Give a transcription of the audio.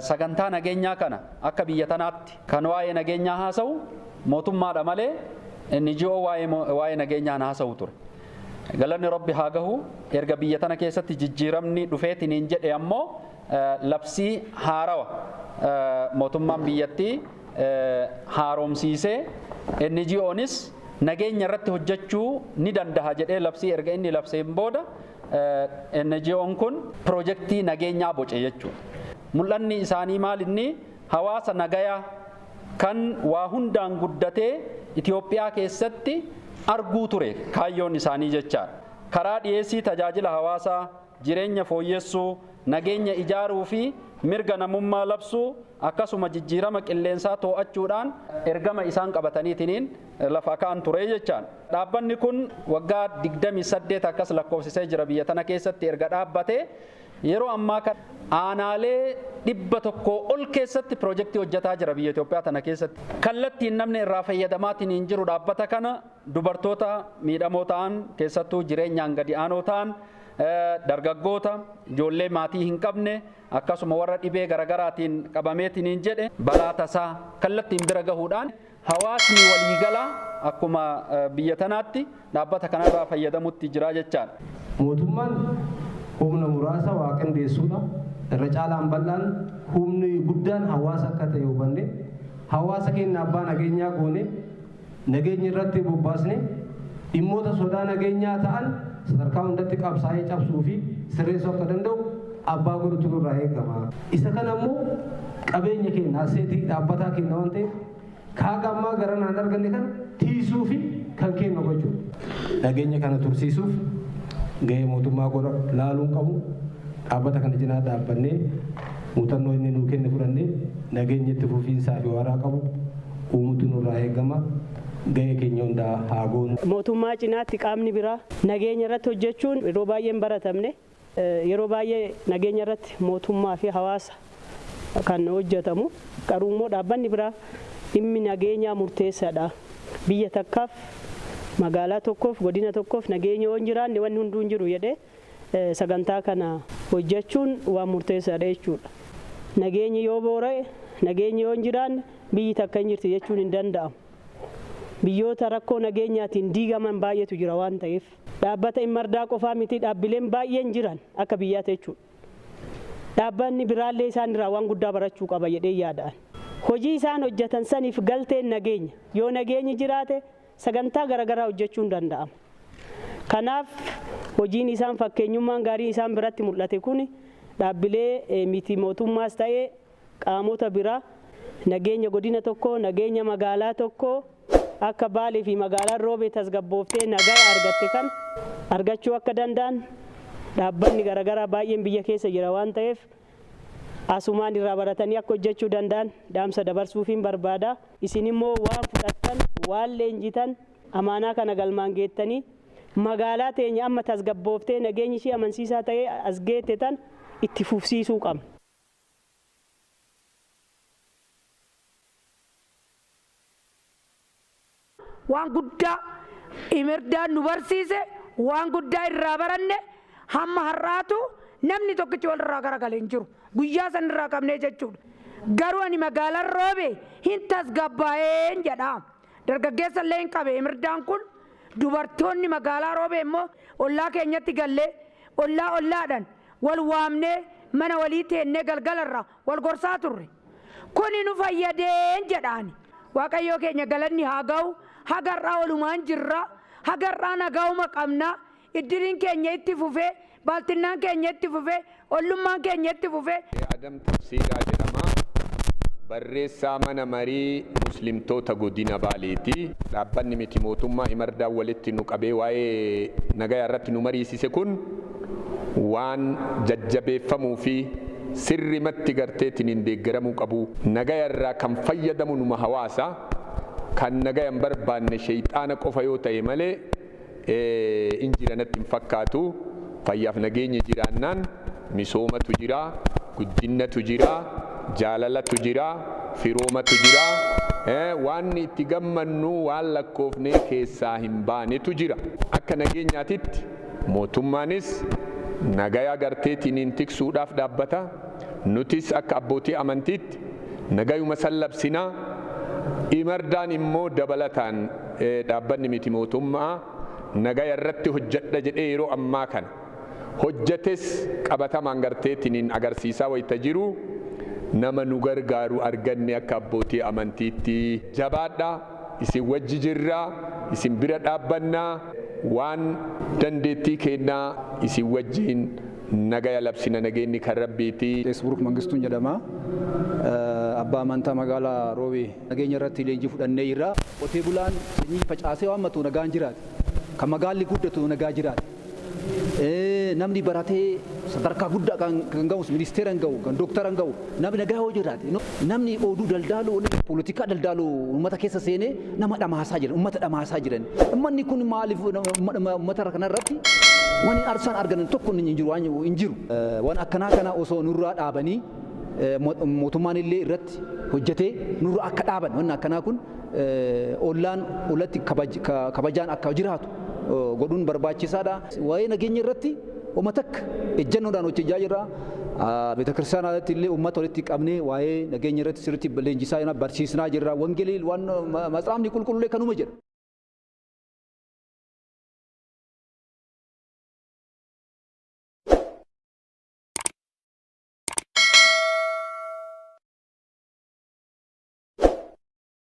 sagantaa nageenyaa kana akka biyya tanaatti kan waa'ee nageenyaa haasa'u mootummaadha malee NGO waa'ee nageenyaa haasa'u ture. Galanni Rabbi haa gahu erga biyya tana keessatti jijjiiramni dhufeetiniin jedhe ammoo labsii haarawa mootummaan biyyattii haaromsiisee NGO'nis nageenya irratti hojjechuu ni danda'a jedhee labsii erga inni labseen booda NGO'n kun piroojeektii nageenyaa boce jechuudha. Mul'anni isaanii maal inni hawaasa nagayaa kan waa hundaan guddatee Itoophiyaa keessatti arguu ture kaayyoon isaanii jechaadha. Karaa dhiyeessii tajaajila hawaasaa, jireenya fooyyessuu, nageenya ijaaruu fi mirga namummaa labsuu akkasuma jijjiirama qilleensaa to'achuudhaan ergama isaan qabataniitiin lafa ka'an ture jechaan. Dhaabbanni kun waggaa 28 akkas lakkoofsisee jira biyya tana keessatti erga dhaabbatee yeroo ammaa kan aanaalee 100 ol keessatti piroojeektii hojjetaa jira biyya Itoophiyaa tana keessatti. Kallattiin namni irraa fayyadamaatiin jiru dhaabbata kana dubartoota miidhamoo ta'an keessattuu jireenyaan gadi aanoo ta'an dargaggoota ijoollee maatii hin qabne akkasuma warra dhibee garagaraatiin qabameetiin jedhe balaa tasaa kallattiin bira gahuudhaan hawaasni waliigalaa akkuma biyya tanaatti dhaabbata kanarraa fayyadamutti jira jechaan. Mootummaan humna muraasa waa qindeessuudha. Irra caalaan bal'aan humni guddaan hawaasa akka ta'e hubanne hawaasa keenya abbaa nageenyaa goone nageenya irratti bobbaasne dhimmoota sodaa nageenyaa ta'an sadarkaa hundatti qabsaa'ee cabsuu fi sirreessuu akka danda'u abbaa godhutu irraa eegama. Isa kana immoo qabeenya keenya aseetii dhaabbataa keenya waan ta'eef kaagammaa gara naan arganne kana tiisuu fi kan kennu gochuudha. Nageenya kana tursiisuuf gahee mootummaa godha laaluun qabu dhaabbata kana cinaa dhaabbannee muuxannoo inni nuu kenne fudhannee nageenya itti fufiinsaa fi waaraa qabu uumutu nurraa eegama. Gahee keenya hundaa haa goonu. Mootummaa cinaatti qaamni biraa nageenya irratti hojjechuun yeroo baay'ee hin baratamne. Yeroo baay'ee nageenya irratti mootummaa fi hawaasa kan hojjetamu. Garuu immoo dhaabbanni biraa dhimmi nageenyaa murteessaadha. Biyya takkaaf magaalaa tokkoof godina tokkoof nageenya yoo hin jiraanne wanni hunduu hin jiru jedhee sagantaa kana hojjechuun waan murteessaadha jechuudha. Nageenyi yoo boora'e nageenyi yoo hin jiraanne biyyi takka hin jirti jechuun hin danda'amu. Biyyoota rakkoo nageenyaatiin diigaman baay'eetu jira waan ta'eef dhaabbata immardaa qofaa miti dhaabbileen baay'een jiran akka biyyaatti jechuudha. Dhaabbanni biraallee isaan irraa waan guddaa barachuu qaba jedhee yaadaan. Hojii isaan hojjetan saniif galteen nageenya yoo nageenyi jiraate sagantaa garaagaraa hojjechuun danda'ama. Kanaaf hojiin isaan fakkeenyummaan gaarii isaan biratti mul'ate kun dhaabbilee miti mootummaas ta'ee qaamota biraa nageenya godina tokko nageenya magaalaa tokko akka Baalee fi Magaalaa Roobe tasgabbooftee nagaa argatte kan argachuu akka danda'an dhaabbanni garaagaraa baay'een biyya keessa jira waan ta'eef asumaan irraa baratanii akka hojjechuu danda'an dhaamsa dabarsuufiin barbaada. Isin immoo waan fudhattan waan leenjitan amaanaa kana galmaan geettanii magaalaa teenya amma tasgabbooftee nageenyi ishee amansiisaa ta'ee as geette tan itti fufsiisuu qabna. Waan guddaa imirdaan nu barsiise waan guddaa irraa baranne hamma har'aatu namni tokkichi walirraa garagalee hin jiru guyyaa san irraa qabnee jechuudha. Garuu ani magaalaa Roobe hin tasgabbaa'een jedha. Dargaggeessa illee hin qabe imirdaan kun dubartoonni magaalaa Roobe immoo ollaa keenyatti gallee ollaadhaan wal waamnee mana walii teennee galgalarraa wal gorsaa turre. Kuni nu fayyadeen jedhaani. Waaqayyoo keenya galanni haa ga'u. Hagarraa walumaan jirra hagarraa nagaa'uma qabna iddiriin keenya itti fufee baaltinnaan keenya itti fufee ollummaan keenya itti fufee. Adam tafsiiraa jedhama. Barreessaa mana marii muslimtoota godina Baaleeti. Dhaabbanni miti mootummaa imardaan walitti nu qabee waa'ee nagayaa irratti nu mariisise kun waan jajjabeeffamuu fi sirrimatti garteetiin hin deeggaramuu qabu. Nagayaa irraa kan fayyadamu numa hawaasa. Kan nagayaan barbaanne shayxaana qofa yoo ta'e malee injiranatti hin fakkaatu. Fayyaaf nageenya jiraannaan misoomatu jira, guddinatu jira, jaalalatu jira, firoomatu jira. Waan itti gammannu waan lakkoofnee keessaa hin baanetu jira. Akka nageenyaatitti mootummaanis nagayaa garteetiin tiksuudhaaf dhaabbata. nutis akka abbootii amantiitti nagayuma sallabsinaa imardaan immoo dabalataan dhaabbanni miti mootummaa nagaya irratti hojjedha jedhee yeroo ammaa kana hojjetes qabatamaan garteetiniin agarsiisaa wayita jiru nama nu gargaaru arganne akka abbootii amantiitti jabaadha isin wajji jirra isin bira dhaabbannaa waan dandeettii kennaa isin wajjiin nagaya labsina nageenyi kan rabbiiti. Buruk Mangistuun jedhama. Abbaa Amantaa Magaalaa Roobe nageenya irratti leenjii fudhannee irraa qotee bulaan sanyii facaasee waammatu nagaan jiraate. Kan magaalli guddatu nagaa jiraate. Namni baratee sadarkaa guddaa kan ga'u ministeera hin ga'u kan dooktara hin ga'u namni nagaa hoo jiraate. Namni oduu daldaalu poolitikaa daldaalu uummata keessa seenee nama dhamaasaa jiran uummata dhamaasaa jiran. Uummanni kun maaliif uummata kana irratti waan arsaan argan tokko hin jiru. Waan akkanaa kana osoo nurraa dhaabanii mootummaan illee irratti hojjetee nurra akka dhaaban waan akkanaa kun ollaan olatti kabajaan akka jiraatu godhuun barbaachisaadha. Waa'ee nageenya irratti uummata akka ejjennoodhaan hojjechaa jirra. Beetakiristiyyaanaatti illee uummata walitti qabnee waa'ee nageenya irratti sirriitti leenjisaa barsiisnaa jirra. Wangeelii waan matsaafni qulqulluun kanuma jedha.